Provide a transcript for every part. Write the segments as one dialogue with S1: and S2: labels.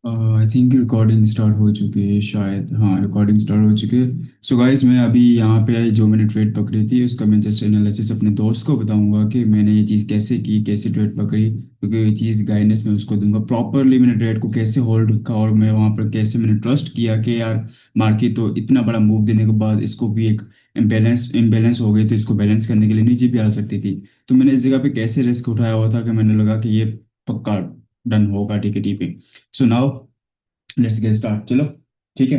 S1: I think recording start हो चुकी है शायद। हाँ, रिकॉर्डिंग स्टार्ट हो चुकी है। सो गाइस, मैं अभी यहाँ पे जो मैंने ट्रेड पकड़ी थी उसका मैं जस्ट एनालिसिस अपने दोस्त को बताऊंगा कि मैंने ये चीज़ कैसे की, कैसे ट्रेड पकड़ी, क्योंकि ये चीज़ गाइडेंस मैं उसको दूंगा प्रॉपरली। मैंने ट्रेड को कैसे होल्ड रखा और मैं वहाँ पर कैसे मैंने ट्रस्ट किया कि यार मार्केट तो इतना बड़ा मूव देने के बाद इसको भी एक इम्बेलेंस इम्बेलेंस हो गई तो इसको बैलेंस करने के लिए नीचे भी आ सकती थी। तो मैंने इस जगह पे कैसे रिस्क उठाया हुआ था कि मैंने लगा कि ये पक्का डन होगा, ठीक है ठीक है। So now let's get start, चलो ठीक है।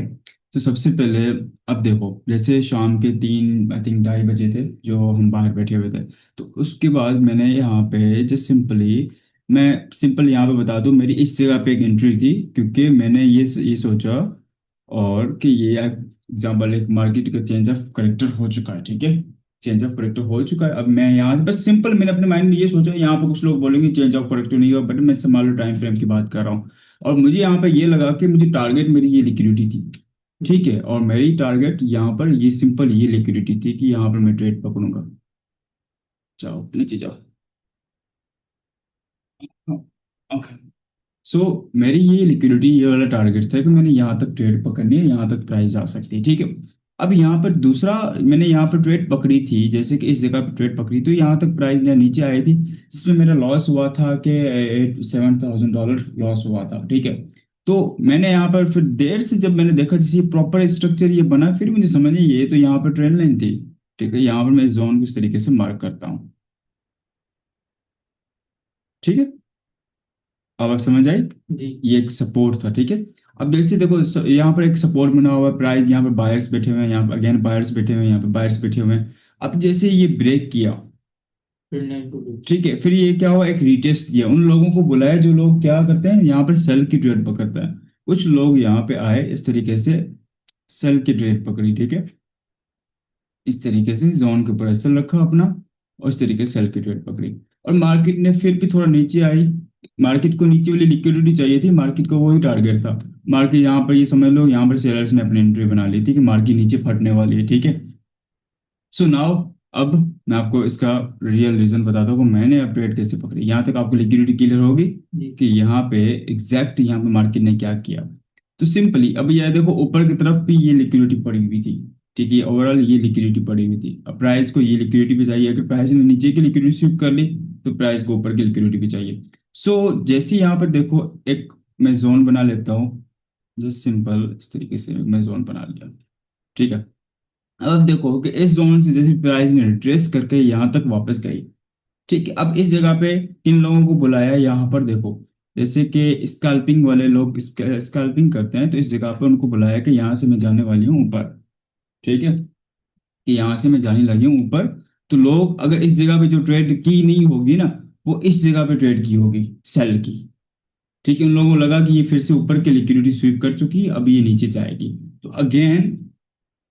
S1: तो सबसे पहले अब देखो, जैसे शाम के 3 आई थिंक 2:30 बजे थे जो हम बाहर बैठे हुए थे। तो उसके बाद मैंने यहाँ पे जस्ट सिंपली, मैं सिंपल यहाँ पे बता दूं, मेरी इस जगह पे एक एंट्री थी क्योंकि मैंने ये सोचा और कि ये एग्जाम्पल एक मार्केट का चेंज ऑफ करेक्टर हो चुका है, ठीक है। चेंज ऑफ करेक्टर हो चुका है। अब मैं यहाँ से बस सिंपल मैंने अपने माइंड में ये सोचा, यहाँ पे कुछ लोग बोलेंगे चेंज ऑफ करेक्टर नहीं हुआ, बट मैं इससे मान लो टाइम फ्रेम की बात कर रहा हूँ। और मुझे यहाँ पे ये लगा कि मुझे टारगेट मेरी ये लिक्विडिटी थी, ठीक है। और मेरी टारगेट यहाँ पर ये सिंपल ये लिक्विडिटी थी कि यहाँ पर मैं ट्रेड पकड़ूंगा। जाओ नीचे जाओ। ओके। सो मेरी ये लिक्विडिटी ये वाला टारगेट था कि मैंने यहाँ तक ट्रेड पकड़नी है, यहाँ तक प्राइस जा सकती है, ठीक है। अब यहाँ पर दूसरा, मैंने यहाँ पर ट्रेड पकड़ी थी, जैसे कि इस जगह पर ट्रेड पकड़ी तो यहाँ तक प्राइस नीचे आई थी, जिसमें मेरा लॉस हुआ था कि $7,000 लॉस हुआ था, ठीक है। तो मैंने यहाँ पर फिर देर से जब मैंने देखा जैसे ये प्रॉपर स्ट्रक्चर ये बना, फिर मुझे समझ नहीं, ये तो यहाँ पर ट्रेंड लाइन थी, ठीक है। यहाँ पर मैं इस जोन को इस तरीके से मार्क करता हूँ, ठीक है। अब आप समझ आई। जी, ये एक सपोर्ट था, ठीक है। अब जैसे देखो यहाँ पर एक सपोर्ट बना हुआ है, प्राइस यहाँ पर बायर्स बैठे हुए हैं, यहाँ पर अगेन बायर्स बैठे हुए हैं, यहाँ पर बायर्स बैठे हुए हैं। अब जैसे ये ब्रेक किया, ठीक है, फिर ये क्या हुआ, एक रीटेस्ट किया, उन लोगों को बुलाया जो लोग क्या करते हैं यहाँ पर सेल की ट्रेड पकड़ते हैं। कुछ लोग यहाँ पे आए इस तरीके से, सेल की ट्रेड पकड़ी, ठीक है। इस तरीके से जोन के ऊपर एसएल रखा अपना और इस तरीके से सेल की ट्रेड पकड़ी। और मार्केट ने फिर भी थोड़ा नीचे आई, मार्केट को नीचे वाली लिक्विडिटी चाहिए थी, मार्केट को वही टारगेट था। मार्केट यहाँ पर ये समझ लो यहाँ पर सेलर्स ने अपनी एंट्री बना ली थी कि मार्केट नीचे फटने वाली है, ठीक है। सो नाउ, अब मैं आपको इसका रियल रीजन बताता हूँ कि मैंने अब ट्रेड कैसे पकड़ी। यहाँ तक आपको लिक्विडिटी क्लियर होगी कि यहाँ पे एग्जैक्ट यहाँ पे मार्केट ने क्या किया। तो सिंपली अब ये देखो, ऊपर की तरफ भी ये लिक्विडिटी पड़ी हुई थी, ठीक है। ओवरऑल ये लिक्विडिटी पड़ी हुई थी। अब प्राइस को ये लिक्विडिटी भी चाहिए, अगर प्राइस ने नीचे की लिक्विडिटी स्विप कर ली तो प्राइस को ऊपर की लिक्विडिटी भी चाहिए। सो जैसे यहाँ पर देखो, एक मैं जोन बना लेता हूँ, जस्ट सिंपल इस तरीके से मैं जोन बना लिया, ठीक है। अब देखो कि इस जोन से जैसे प्राइस ने रिट्रेस करके यहाँ तक वापस गई, ठीक है। अब इस जगह पे किन लोगों को बुलाया, यहाँ पर देखो, जैसे कि स्कैल्पिंग वाले लोग स्कैल्पिंग करते हैं, तो इस जगह पे उनको बुलाया कि यहाँ से मैं जाने वाली हूँ ऊपर, ठीक है, कि यहाँ से मैं जाने लगी हूँ ऊपर। तो लोग अगर इस जगह पे जो ट्रेड की नहीं होगी ना, वो इस जगह पे ट्रेड की होगी, सेल की, ठीक है। उन लोगों को लगा कि ये फिर से ऊपर की लिक्विडिटी स्वीप कर चुकी है, अब ये नीचे जाएगी। तो अगेन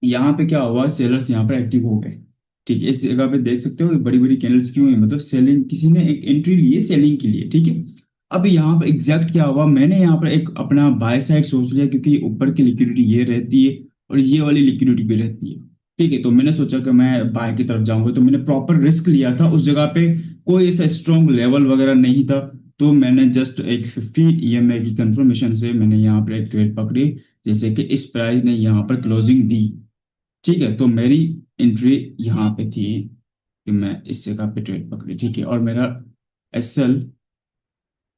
S1: यहाँ पे क्या हुआ, सेलर्स यहाँ पर एक्टिव हो गए, ठीक है। इस जगह पे देख सकते हो बड़ी बड़ी कैंडल्स क्यों है, मतलब सेलिंग, किसी ने एक एंट्री ली है सेलिंग के लिए, ठीक है। अब यहाँ पर एग्जैक्ट क्या हुआ, मैंने यहाँ पर एक अपना बाय साइड सोच लिया, क्योंकि ऊपर की लिक्विडिटी ये रहती है और ये वाली लिक्विडिटी भी रहती है, ठीक है। तो मैंने सोचा कि मैं बाय की तरफ जाऊंगा, तो मैंने प्रॉपर रिस्क लिया था उस जगह पे, कोई ऐसा स्ट्रॉन्ग लेवल वगैरह नहीं था। तो मैंने जस्ट एक 15 EMA की कंफर्मेशन से मैंने यहाँ पर एक ट्रेड पकड़ी, जैसे कि इस प्राइस ने यहाँ पर क्लोजिंग दी, ठीक है। तो मेरी एंट्री यहाँ पे थी कि मैं इस जगह पे ट्रेड पकड़ी, ठीक है। और मेरा एसएल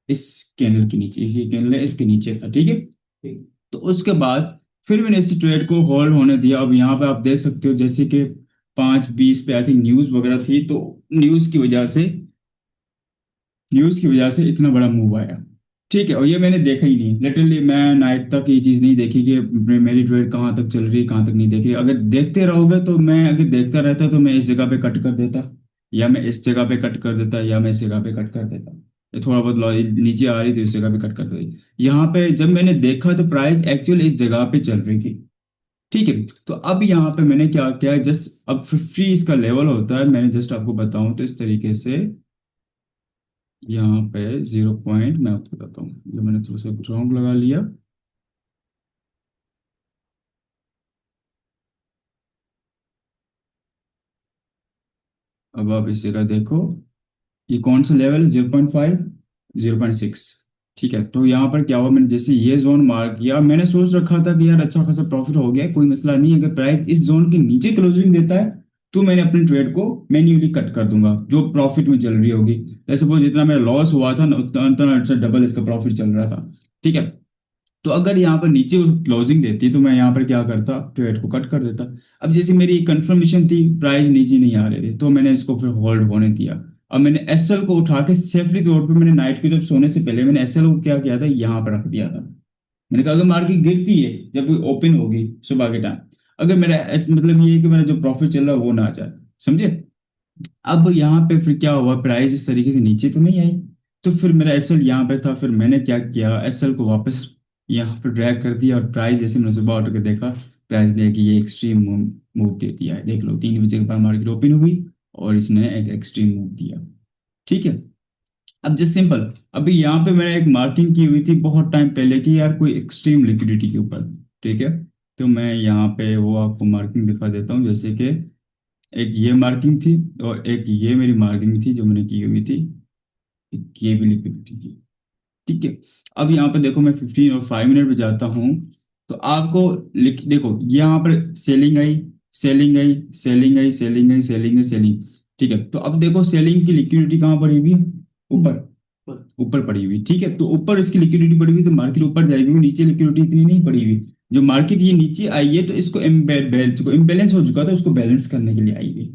S1: इस कैंडल के नीचे, ये कैंडल है इसके नीचे था, ठीक है। तो उसके बाद फिर मैंने इस ट्रेड को होल्ड होने दिया। अब यहाँ पे आप देख सकते हो जैसे कि 5:20 पे आई थिंक न्यूज वगैरह थी, तो न्यूज की वजह से इतना बड़ा मूव आया, ठीक है। और ये मैंने देखा ही नहीं, लिटरली मैं नाइट तक ये चीज नहीं देखी कि मेरी ट्रेड कहाँ तक चल रही कहाँ तक नहीं देख रही। अगर देखते रहोगे तो मैं, अगर देखता रहता तो मैं इस जगह पे कट कर देता, या मैं इस जगह पे कट कर देता, या मैं इस जगह पे कट कर देता। ये थोड़ा बहुत नीचे आ रही थी इस जगह पे कट कर देती। यहाँ पे जब मैंने देखा तो प्राइस एक्चुअली इस जगह पे चल रही थी, ठीक है। तो अब यहाँ पे मैंने क्या किया, जस्ट अब 50 इसका लेवल होता है, मैंने जस्ट आपको बताऊं तो इस तरीके से यहाँ पे 0 पॉइंट मैं आपको बताता हूँ, ये मैंने थोड़ा सा रॉन्ग लगा लिया। अब आप इस जगह देखो, ये कौन सा लेवल है, 0.5, 0.6, ठीक है, तो यहाँ पर क्या हुआ, मैंने जैसे ये जोन मार्क किया, मैंने सोच रखा था कि यार अच्छा खासा प्रॉफिट हो गया, कोई मसला नहीं, अगर प्राइस इस जोन के नीचे क्लोजिंग देता है तो मैंने अपने ट्रेड को मैन्युअली कट कर दूंगा जो प्रॉफिट में चल रही होगी। जैसे सपोज जितना मेरा लॉस हुआ था ना, उतना उतना डबल इसका प्रॉफिट चल रहा था। ठीक है, तो अगर यहाँ पर नीचे क्लोजिंग देती तो मैं यहाँ पर क्या करता, ट्रेड को कट कर देता। अब जैसे मेरी कंफर्मेशन थी प्राइस नीचे नहीं आ रहे थे, तो मैंने इसको फिर होल्ड होने दिया। अब मैंने एसएल को उठा के सेफली तौर पे मैंने नाइट को जब सोने से पहले मैंने एसएल को क्या किया था, यहाँ पर रख दिया था। मैंने कहा अगर मार्केट गिरती है जब ओपन होगी सुबह के टाइम, अगर मेरा मतलब ये है कि मेरा जो प्रॉफिट चल रहा है वो ना जाए, समझे। अब यहाँ पे फिर क्या हुआ, प्राइस इस तरीके से नीचे तो नहीं आई, तो फिर मेरा एसएल यहाँ पे था, फिर मैंने क्या किया, एसएल को वापस यहाँ पे ड्रैग कर दिया, और प्राइस जैसे मैंने सुबह उठ के देखा, प्राइस ने कि ये एक्सट्रीम मूव दे दिया है, देख लो 3 बजे के बाद मार्केट ओपन हुई और इसने एक एक्सट्रीम मूव दिया। ठीक है, अब जस्ट सिंपल, अभी यहाँ पे मैंने एक मार्किंग की हुई थी बहुत टाइम पहले की यार, कोई एक्सट्रीम लिक्विडिटी के ऊपर। ठीक है, तो मैं यहाँ पे वो आपको मार्किंग दिखा देता हूँ, जैसे कि एक ये मार्किंग थी और एक ये मेरी मार्किंग थी जो मैंने की हुई थी, एक ये भी लिक्विडिटी थी। ठीक है, अब यहाँ पे देखो मैं 15 और 5 मिनट पे जाता हूँ, तो आपको देखो यहाँ पर सेलिंग आई, सेलिंग आई, सेलिंग आई, सेलिंग आई, सेलिंग आई, सेलिंग। ठीक है, तो अब देखो सेलिंग की लिक्विडिटी कहाँ पड़ी हुई है, ऊपर, ऊपर पड़ी हुई। ठीक है, तो ऊपर इसकी लिक्विडिटी पड़ी हुई तो मार्केट ऊपर जाएगी, क्योंकि नीचे लिक्विडिटी इतनी नहीं पड़ी हुई। जो मार्केट ये नीचे आई है तो इसको इम्बेलेंस हो चुका था, उसको बैलेंस करने के लिए आई हुई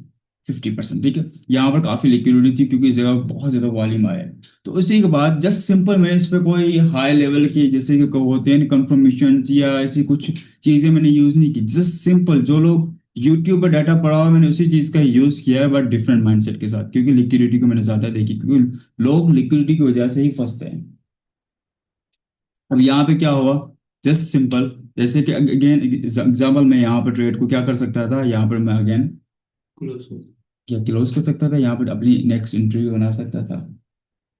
S1: 50%। ठीक है, यहाँ पर काफी लिक्विडिटी थी क्योंकि इस जगह बहुत ज्यादा वॉल्यूम आया है। तो उसी के बाद जस्ट सिंपल मैंने इस पे कोई हाई लेवल की जैसे कि होते हैं कंफर्मेशन या ऐसी कुछ चीजें मैंने यूज नहीं की, जस्ट सिंपल जो लोग यूट्यूब पर डाटा पढ़ा हुआ मैंने उसी चीज का यूज किया है, बट डिफरेंट माइंडसेट के साथ, क्योंकि लिक्विडिटी को मैंने ज्यादा देखी, क्योंकि लोग लिक्विडिटी की वजह से ही फंसते हैं। अब यहाँ पे क्या हुआ, जस्ट सिंपल, जैसे कि अगेन एग्जाम्पल, मैं यहाँ पर ट्रेड को क्या कर सकता था, यहाँ पर मैं अगेन क्या क्लोज कर सकता था, यहाँ पर अपनी नेक्स्ट एंट्री बना सकता था,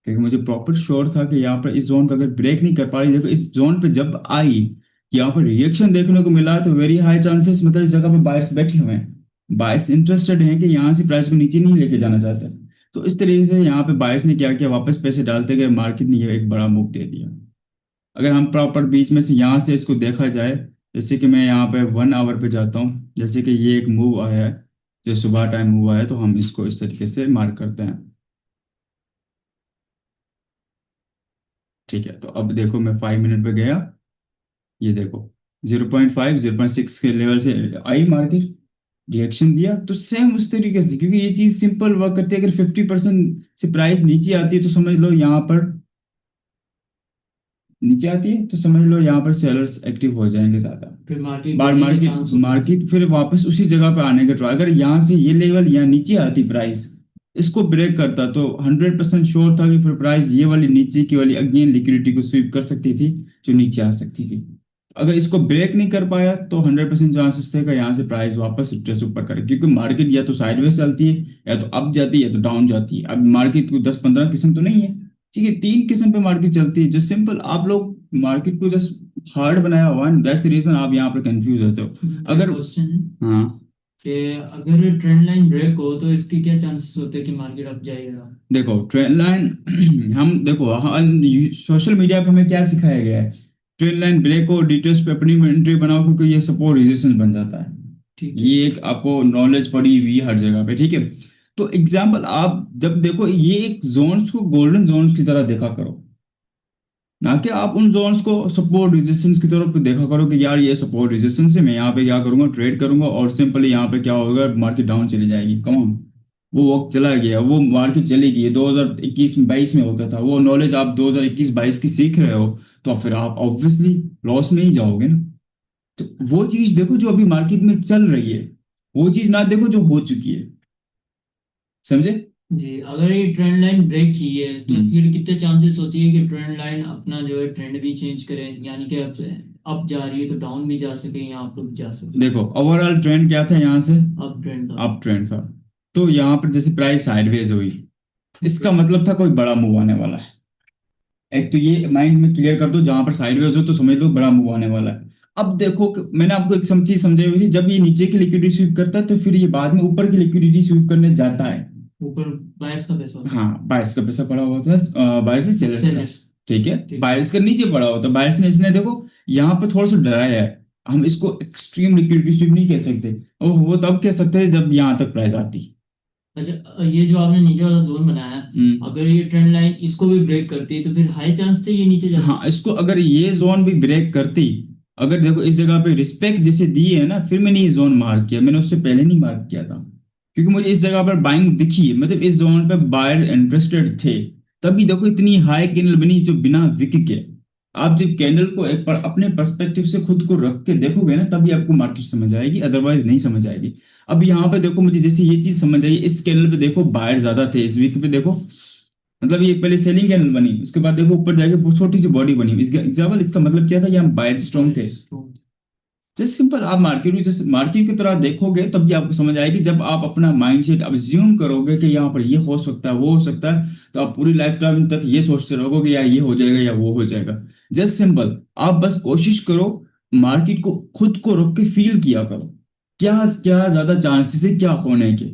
S1: क्योंकि मुझे प्रॉपर श्योर था कि यहाँ पर इस जोन का अगर ब्रेक नहीं कर पा रही, देखो इस जोन पे जब आई, यहाँ पर रिएक्शन देखने को मिला, तो वेरी हाई चांसेस मतलब इस जगह पे बायर्स बैठे हुए हैं, बायर्स इंटरेस्टेड हैं कि यहाँ से प्राइस को नीचे नहीं लेके जाना चाहते। तो इस तरीके से यहाँ पे बायर्स ने क्या किया, वापस पैसे डालते गए, मार्केट ने ये एक बड़ा मूव दे दिया। अगर हम प्रॉपर बीच में से यहाँ से इसको देखा जाए, जैसे कि मैं यहाँ पे 1 आवर पे जाता हूँ, जैसे कि ये एक मूव आया है जो सुबह टाइम हुआ है, तो हम इसको इस तरीके से मार्क करते हैं। ठीक है, तो अब देखो मैं 5 मिनट पे गया, ये देखो 0.5 0.6 के लेवल से आई मार्केट, रिएक्शन दिया, तो सेम उस तरीके से, क्योंकि ये चीज सिंपल वर्क करती है, अगर 50% से प्राइस नीचे आती है तो समझ लो यहाँ पर नीचे आती है तो समझ लो यहाँ पर सेलर्स एक्टिव हो जाएंगे ज्यादा,
S2: फिर मार्केट
S1: बार मार्केट मार्केट फिर वापस उसी जगह पे आने का ट्राई, अगर यहाँ से ये लेवल यहाँ नीचे आती प्राइस इसको ब्रेक करता, तो 100% श्योर था कि फिर प्राइस ये वाली नीचे की वाली अगेन लिक्विडिटी को स्वीप कर सकती थी, जो नीचे आ सकती थी। अगर इसको ब्रेक नहीं कर पाया तो 100% चांसेस थे कि यहाँ से प्राइस वापस रिट्रेस ऊपर करे, क्योंकि मार्केट या तो साइडवेज चलती है, या तो अप जाती है, या तो डाउन जाती है। अब मार्केट को 10-15 किस्म तो नहीं है, ठीक है, 3 किस्म पे मार्केट चलती है। जस्ट सिंपल आप लोग मार्केट को जस्ट हार्ड बनाया हुआ है, दैट्स द रीजन आप यहाँ पर कंफ्यूज होते हो। अगर
S2: क्वेश्चन है
S1: हाँ,
S2: कि अगर ट्रेंड लाइन ब्रेक हो तो इसकी क्या चांसेस होते हैं कि मार्केट अप जाएगा?
S1: देखो ट्रेंड लाइन हम देखो सोशल मीडिया पे हमें क्या सिखाया गया है, ट्रेंड लाइन ब्रेक हो डिटेल्स पे अपनी एंट्री बनाओ, क्योंकि ये सपोर्ट रेजिस्टेंस बन जाता है।
S2: ठीक है,
S1: ये एक आपको नॉलेज पड़ी हुई है हर जगह पे, ठीक है। तो एग्जाम्पल आप जब देखो ये एक जोन्स को गोल्डन जोन्स की तरह देखा करो, ना कि आप उन जोन्स को सपोर्ट रेजिस्टेंस की तरफ देखा करो कि यार ये सपोर्ट रेजिस्टेंस है, मैं यहाँ पे क्या करूंगा, ट्रेड करूंगा, और सिंपली यहाँ पे क्या होगा, मार्केट डाउन चली जाएगी, कम वो वक्त चला गया, वो मार्केट चली गई। 2021-22 में होता था वो नॉलेज, आप 2021-22 की सीख रहे हो, तो फिर आप ऑब्वियसली लॉस में ही जाओगे ना। तो वो चीज देखो जो अभी मार्केट में चल रही है, वो चीज ना देखो जो हो चुकी है, समझे।
S2: जी। अगर ये ट्रेंड लाइन ब्रेक की है तो
S1: हम्म।
S2: फिर कितने चांसेस होती है कि ट्रेंड लाइन अपना जो है ट्रेंड भी चेंज करे, यानी कि अब अप जा रही है तो डाउन भी जा सके या अप भी जा सके?
S1: देखो ओवरऑल ट्रेंड क्या था यहाँ से,
S2: अप ट्रेंड था।
S1: अप ट्रेंड था। तो यहाँ पर जैसे प्राइस साइडवेज हुई, इसका मतलब था कोई बड़ा मूव आने वाला है। एक तो ये माइंड में क्लियर कर दो, जहां पर साइडवेज हो तो समझ लो बड़ा मूव आने वाला है। अब देखो मैंने आपको एक चीज समझाई हुई थी, जब ये नीचे की लिक्विडिटी स्वीप करता है तो फिर ये बाद में ऊपर की लिक्विडिटी स्वीप करने जाता है।
S2: ऊपर बायर्स का पैसा होता है।
S1: हाँ, बायर्स का पैसा पड़ा हुआ था, बायर्स में सेलर्स का। ठीक है,
S2: ठीक।
S1: बायर्स का नीचे पड़ा हो तो बायर्स ने इसने देखो यहाँ पे थोड़ा सा डराया है। हम इसको एक्सट्रीम लिक्विडिटी स्वीप नहीं कह सकते, वो तब कह सकते हैं जब यहाँ तक प्राइस आती।
S2: अच्छा, ये जो आपने नीचे वाला जोन बनाया, अगर ये ट्रेंड लाइन इसको भी ब्रेक करती है तो फिर हाई चांस थे ये नीचे जा
S1: हाँ, इसको अगर ये जोन भी ब्रेक करती, अगर देखो इस जगह पे रिस्पेक्ट जैसे दी है ना, फिर मैंने ये जोन मार्क किया, मैंने उससे पहले नहीं मार्क किया था, क्योंकि मुझे इस जगह पर बाइंग दिखी, मतलब इस जोन पे बायर इंटरेस्टेड थे। तभी देखो इतनी हाई कैंडल बनी जो बिना विक के। आप जब कैंडल को एक बार अपने पर्सपेक्टिव से खुद को रख के देखोगे ना, तभी आपको मार्केट समझ आएगी, अदरवाइज नहीं समझ आएगी। अब यहाँ पे देखो मुझे जैसे ये चीज समझ आई, इस कैंडल पे देखो बायर ज्यादा थे, इस वीक पे देखो, मतलब ये पहले सेलिंग कैंडल बनी, उसके बाद देखो ऊपर जाके बहुत छोटी सी बॉडी बनी, इसका एग्जाम्पल, इसका मतलब क्या था कि हम बायर स्ट्रॉन्ग थे। जस्ट सिंपल, आप मार्केट को जैसे मार्केट की तरह देखोगे तब भी आपको समझ आएगी। जब आप अपना माइंडसेट अज्यूम करोगे कि यहाँ पर ये हो सकता है वो हो सकता है, तो आप पूरी लाइफ टाइम तक ये सोचते रहोगे कि यार ये हो जाएगा या वो हो जाएगा। जस्ट सिंपल, आप बस कोशिश करो, मार्केट को खुद को रोक के फील किया करो, क्या क्या ज्यादा चांसेस है क्या होने के।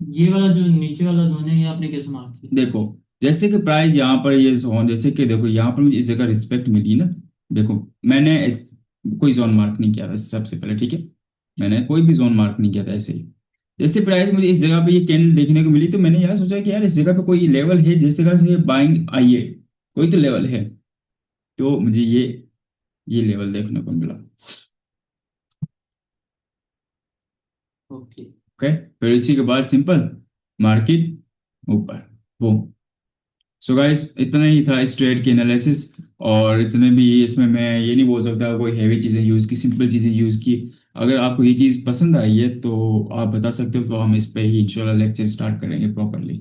S2: ये वाला जो नीचे वाला जोन है ये आपने कैसे मार्क किया?
S1: देखो जैसे कि प्राइस यहाँ पर ये जोन, जैसे कि देखो यहाँ पर मुझे इस जगह रिस्पेक्ट मिली ना, देखो मैंने कोई जोन मार्क नहीं किया था सबसे पहले, ठीक है, मैंने कोई भी जोन मार्क नहीं किया था ऐसे ही। जैसे प्राइस मुझे इस जगह पे ये कैंडल देखने को मिली, तो मैंने यार सोचा कि यार इस जगह पे कोई लेवल है जिस जगह से ये बाइंग आई है, कोई तो लेवल है, तो मुझे ये लेवल देखने को मिला।
S2: ओके।
S1: ओके, फिर इसी के बाद सिंपल मार्केट ऊपर, वो। सो गाइस इतना ही था इस ट्रेड की एनालिसिस, और इतने भी इसमें मैं ये नहीं बोल सकता कोई हैवी चीज़ें यूज़ की, सिंपल चीज़ें यूज़ की। अगर आपको ये चीज़ पसंद आई है तो आप बता सकते हो, तो हम इस पे ही इंशाल्लाह लेक्चर स्टार्ट करेंगे प्रॉपरली।